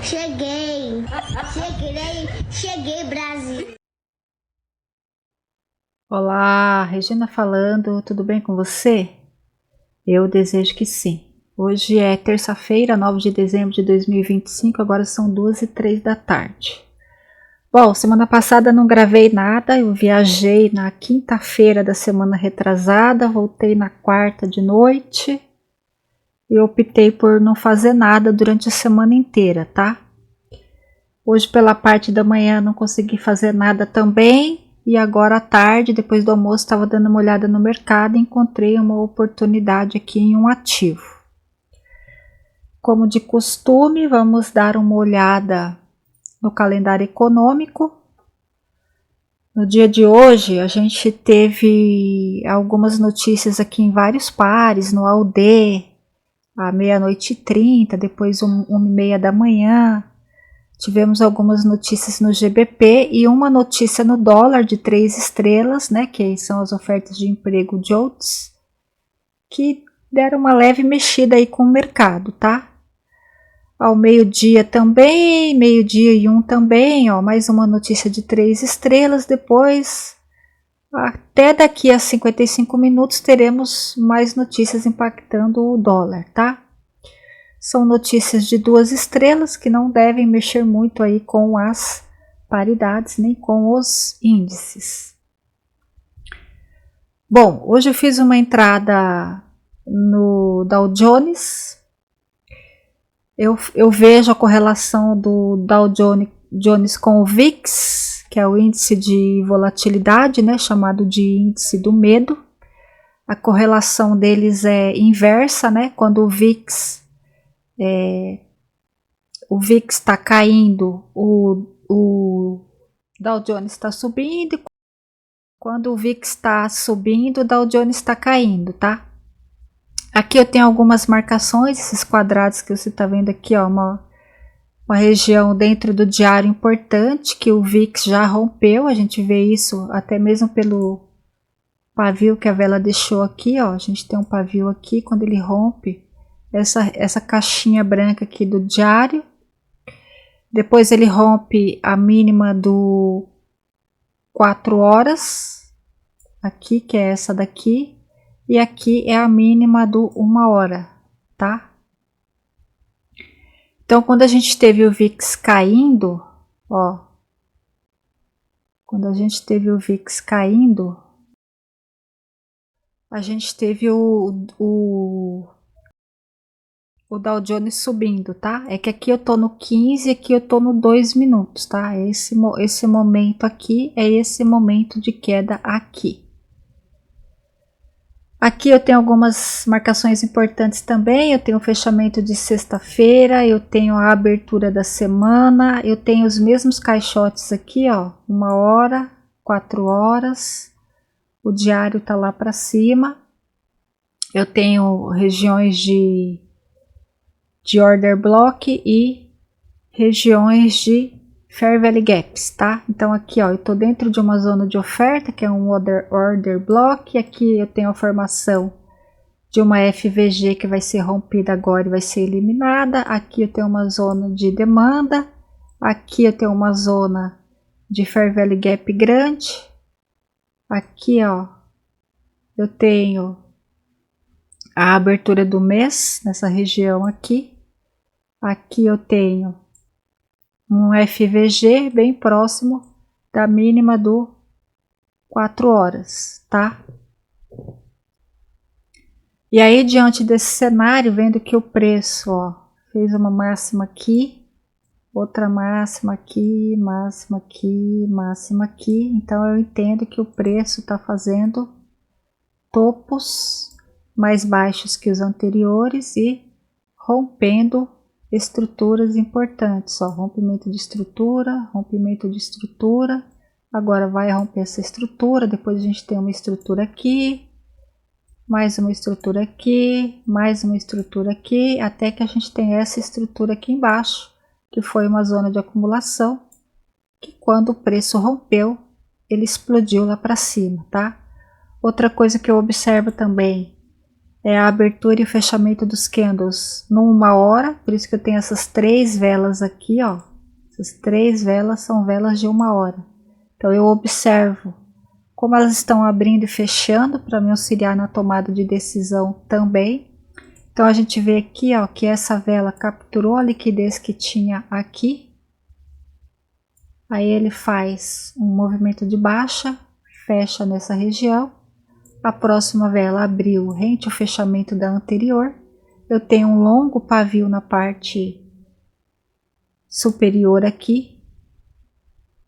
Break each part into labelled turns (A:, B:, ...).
A: Cheguei, cheguei, Brasil.
B: Olá, Regina falando, tudo bem com você? Eu desejo que sim. Hoje é terça-feira, 9 de dezembro de 2025, agora são 2h03 da tarde. Bom, semana passada não gravei nada, eu viajei na quinta-feira da semana retrasada, voltei na quarta de noite e optei por não fazer nada durante a semana inteira, tá? Hoje pela parte da manhã não consegui fazer nada também. E agora à tarde, depois do almoço, estava dando uma olhada no mercado e encontrei uma oportunidade aqui em um ativo. Como de costume, vamos dar uma olhada no calendário econômico. No dia de hoje, a gente teve algumas notícias aqui em vários pares, no AUD, à 00:30, depois 1h30 da manhã. Tivemos algumas notícias no GBP e uma notícia no dólar de 3 estrelas, né, que são as ofertas de emprego JOLTS, que deram uma leve mexida aí com o mercado, tá? Ao meio-dia também, 12:01 também, ó, mais uma notícia de 3 estrelas, depois, até daqui a 55 minutos, teremos mais notícias impactando o dólar, tá? São notícias de 2 estrelas que não devem mexer muito aí com as paridades nem com os índices. Bom, hoje eu fiz uma entrada no Dow Jones. Eu vejo a correlação do Dow Jones com o VIX, que é o índice de volatilidade, né, chamado de índice do medo. A correlação deles é inversa, né, quando o VIX está caindo, o Dow Jones está subindo, e quando o VIX está subindo, o Dow Jones está caindo, tá? Aqui eu tenho algumas marcações, esses quadrados que você está vendo aqui, ó, uma região dentro do diário importante, que o VIX já rompeu, a gente vê isso até mesmo pelo pavio que a vela deixou aqui, ó, a gente tem um pavio aqui, quando ele rompe, essa caixinha branca aqui do diário. Depois ele rompe a mínima do 4 horas, aqui, que é essa daqui, e aqui é a mínima do 1 hora, tá? Então, quando a gente teve o VIX caindo, ó, quando a gente teve o VIX caindo, a gente teve o Dow Jones subindo, tá? É que aqui eu tô no 15 e aqui eu tô no 2 minutos, tá? Esse momento aqui é esse momento de queda aqui. Aqui eu tenho algumas marcações importantes também, eu tenho o fechamento de sexta-feira, eu tenho a abertura da semana, eu tenho os mesmos caixotes aqui, ó, 1 hora, 4 horas, o diário tá lá para cima, eu tenho regiões de order block e regiões de Fair Value Gaps, tá? Então aqui, ó, eu tô dentro de uma zona de oferta, que é um order block, aqui eu tenho a formação de uma FVG que vai ser rompida agora e vai ser eliminada, aqui eu tenho uma zona de demanda, aqui eu tenho uma zona de Fair Value Gap grande, aqui, ó, eu tenho a abertura do mês nessa região aqui, aqui eu tenho um FVG bem próximo da mínima do 4 horas, tá? E aí, diante desse cenário, vendo que o preço, ó, fez uma máxima aqui, outra máxima aqui, máxima aqui, máxima aqui, então eu entendo que o preço está fazendo topos mais baixos que os anteriores e rompendo estruturas importantes, ó, rompimento de estrutura, agora vai romper essa estrutura, depois a gente tem uma estrutura aqui, mais uma estrutura aqui, mais uma estrutura aqui, até que a gente tem essa estrutura aqui embaixo, que foi uma zona de acumulação, que quando o preço rompeu, ele explodiu lá para cima, tá? Outra coisa que eu observo também é a abertura e o fechamento dos candles numa hora, por isso que eu tenho essas 3 velas aqui, ó. Essas 3 velas são velas de 1 hora. Então eu observo como elas estão abrindo e fechando para me auxiliar na tomada de decisão também. Então a gente vê aqui, ó, que essa vela capturou a liquidez que tinha aqui. Aí ele faz um movimento de baixa, fecha nessa região. A próxima vela abriu rente ao fechamento da anterior. Eu tenho um longo pavio na parte superior aqui,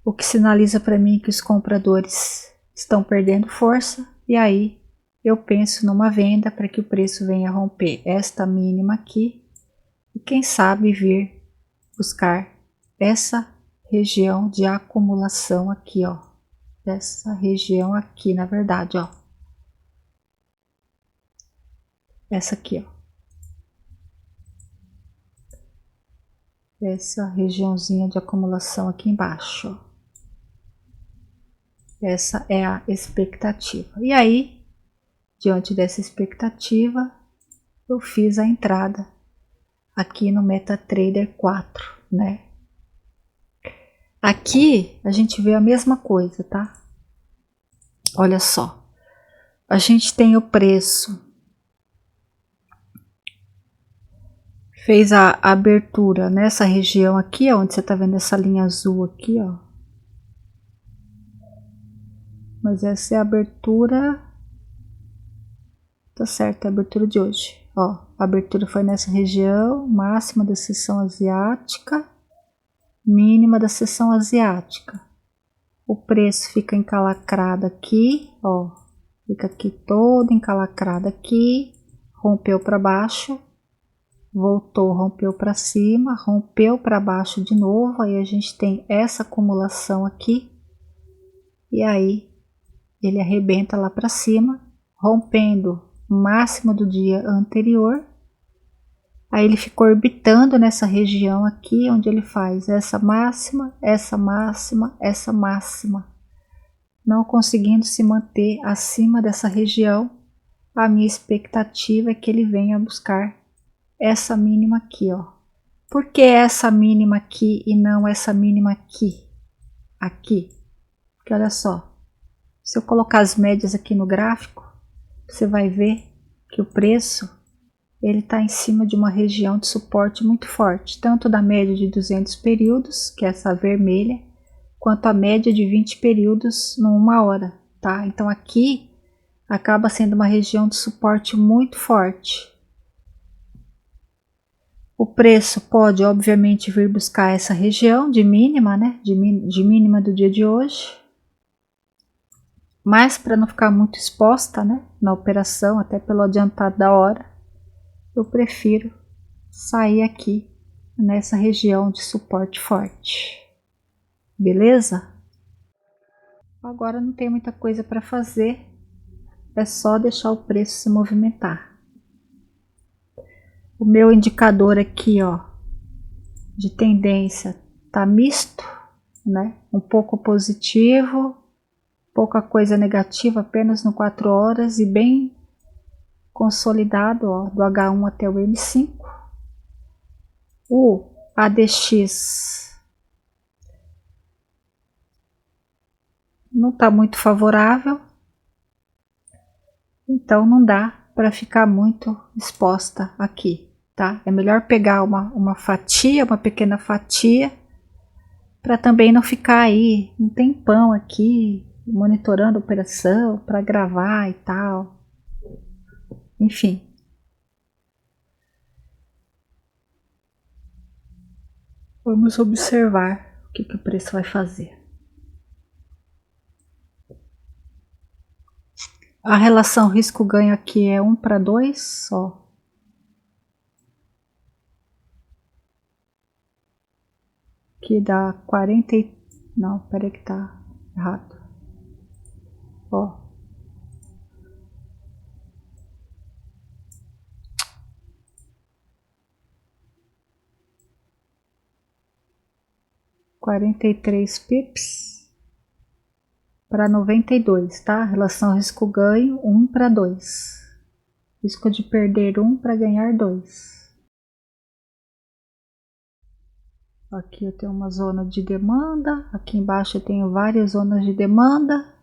B: o que sinaliza para mim que os compradores estão perdendo força, e aí eu penso numa venda para que o preço venha romper esta mínima aqui e quem sabe vir buscar essa região de acumulação aqui, ó, essa região aqui, na verdade, ó, essa aqui, ó, essa regiãozinha de acumulação aqui embaixo, ó. Essa é a expectativa. E aí, diante dessa expectativa, eu fiz a entrada aqui no MetaTrader 4, né? Aqui a gente vê a mesma coisa, tá? Olha só, a gente tem o preço, fez a abertura nessa região aqui, ó, onde você tá vendo essa linha azul aqui, ó. Mas essa é a abertura, tá certo, é a abertura de hoje, ó. A abertura foi nessa região, máxima da seção asiática, mínima da seção asiática. O preço fica encalacrado aqui, ó, fica aqui todo encalacrado aqui, rompeu para baixo, voltou, rompeu para cima, rompeu para baixo de novo, aí a gente tem essa acumulação aqui, e aí ele arrebenta lá para cima, rompendo o máximo do dia anterior. Aí ele ficou orbitando nessa região aqui, onde ele faz essa máxima, essa máxima, essa máxima, não conseguindo se manter acima dessa região. A minha expectativa é que ele venha buscar essa mínima aqui, ó. Por que essa mínima aqui e não essa mínima aqui? Aqui. Porque olha só, se eu colocar as médias aqui no gráfico, você vai ver que o preço ele está em cima de uma região de suporte muito forte, tanto da média de 200 períodos, que é essa vermelha, quanto a média de 20 períodos numa hora, tá? Então aqui acaba sendo uma região de suporte muito forte. O preço pode, obviamente, vir buscar essa região de mínima, né? De mínima do dia de hoje. Mas para não ficar muito exposta, né, na operação, até pelo adiantado da hora, eu prefiro sair aqui nessa região de suporte forte. Beleza? Agora não tem muita coisa para fazer, é só deixar o preço se movimentar. O meu indicador aqui, ó, de tendência tá misto, né? Um pouco positivo, pouca coisa negativa, apenas no 4 horas e bem consolidado, ó, do H1 até o M5. O ADX não está muito favorável, então não dá para ficar muito exposta aqui, tá? É melhor pegar uma fatia, uma pequena fatia, para também não ficar aí um tempão aqui monitorando a operação para gravar e tal. Enfim. Vamos observar o que o preço vai fazer. A relação risco-ganho aqui é 1:2 só. Que dá 40 e... Não, peraí que tá errado. Ó. $43 pips para 92, tá? Relação risco-ganho 1:2. Risco de perder 1 para ganhar 2. Aqui eu tenho uma zona de demanda. Aqui embaixo eu tenho várias zonas de demanda.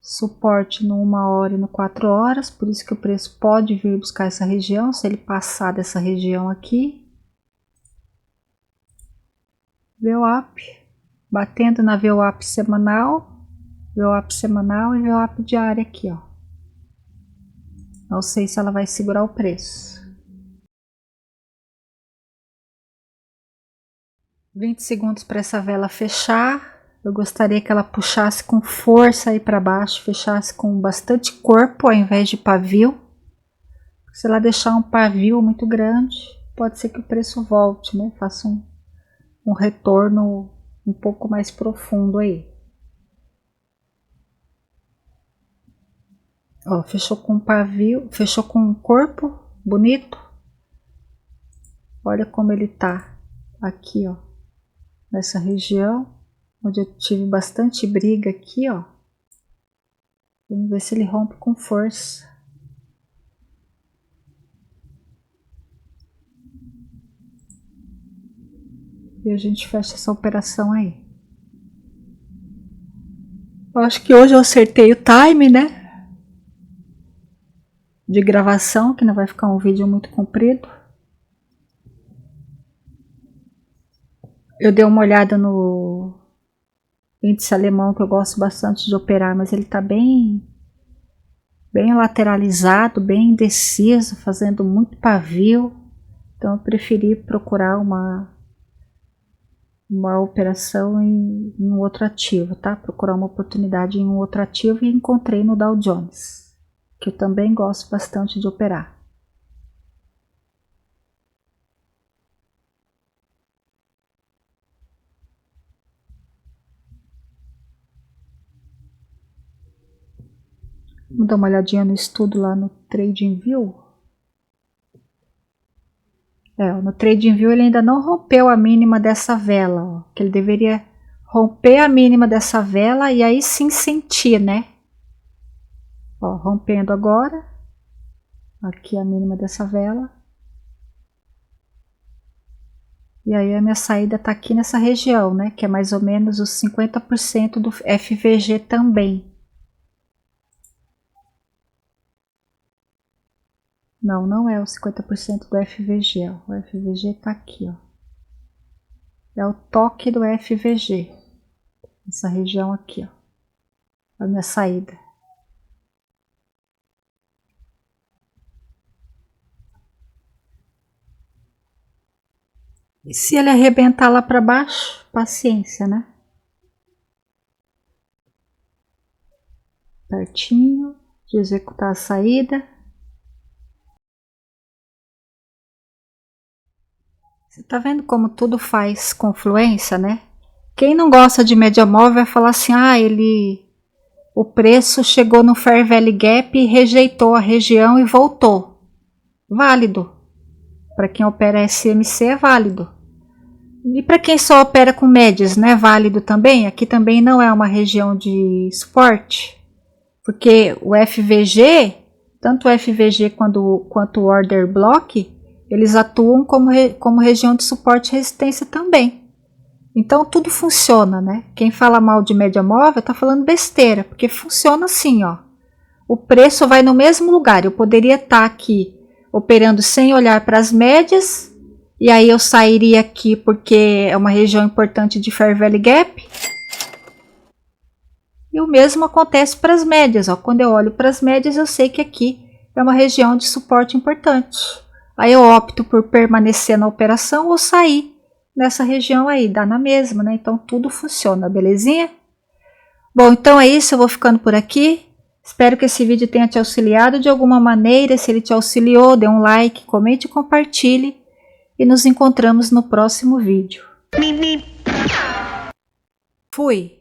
B: Suporte no 1 hora e no 4 horas. Por isso que o preço pode vir buscar essa região. Se ele passar dessa região aqui. VWAP. Batendo na VWAP semanal. VWAP semanal e VWAP diária aqui, ó. Não sei se ela vai segurar o preço. 20 segundos para essa vela fechar. Eu gostaria que ela puxasse com força aí para baixo, fechasse com bastante corpo ao invés de pavio. Se ela deixar um pavio muito grande, pode ser que o preço volte, né? Faça um retorno um pouco mais profundo aí. Ó, fechou com pavio, fechou com um corpo bonito. Olha como ele tá aqui, ó, nessa região, onde eu tive bastante briga aqui, ó. Vamos ver se ele rompe com força. E a gente fecha essa operação aí. Eu acho que hoje eu acertei o time, né? De gravação, que não vai ficar um vídeo muito comprido. Eu dei uma olhada no índice alemão, que eu gosto bastante de operar, mas ele está bem lateralizado, bem indeciso, fazendo muito pavio. Então eu preferi procurar uma operação em um outro ativo, tá? Procurar uma oportunidade em um outro ativo e encontrei no Dow Jones, que eu também gosto bastante de operar. Vamos dar uma olhadinha no estudo lá no TradingView. No TradingView ele ainda não rompeu a mínima dessa vela, ó, que ele deveria romper a mínima dessa vela e aí sim sentir, né? Ó, rompendo agora, aqui a mínima dessa vela. E aí a minha saída tá aqui nessa região, né? Que é mais ou menos os 50% do FVG também. Não, não é o 50% do FVG, ó. O FVG tá aqui, ó. É o toque do FVG. Essa região aqui, ó. A minha saída. E se ele arrebentar lá para baixo, paciência, né? Pertinho de executar a saída. Você tá vendo como tudo faz confluência, né? Quem não gosta de média móvel vai falar assim, o preço chegou no Fair Value Gap e rejeitou a região e voltou. Válido. Para quem opera SMC é válido. E para quem só opera com médias, não é válido também? Aqui também não é uma região de suporte, porque o FVG, tanto o FVG quanto o Order Block, eles atuam como região de suporte e resistência também. Então tudo funciona, né? Quem fala mal de média móvel está falando besteira, porque funciona assim, ó. O preço vai no mesmo lugar. Eu poderia estar aqui operando sem olhar para as médias, e aí eu sairia aqui porque é uma região importante de Fair Value Gap. E o mesmo acontece para as médias, ó. Quando eu olho para as médias, eu sei que aqui é uma região de suporte importante. Aí eu opto por permanecer na operação ou sair nessa região aí, dá na mesma, né? Então tudo funciona, belezinha? Bom, então é isso, eu vou ficando por aqui. Espero que esse vídeo tenha te auxiliado de alguma maneira. Se ele te auxiliou, dê um like, comente e compartilhe. E nos encontramos no próximo vídeo. Fui!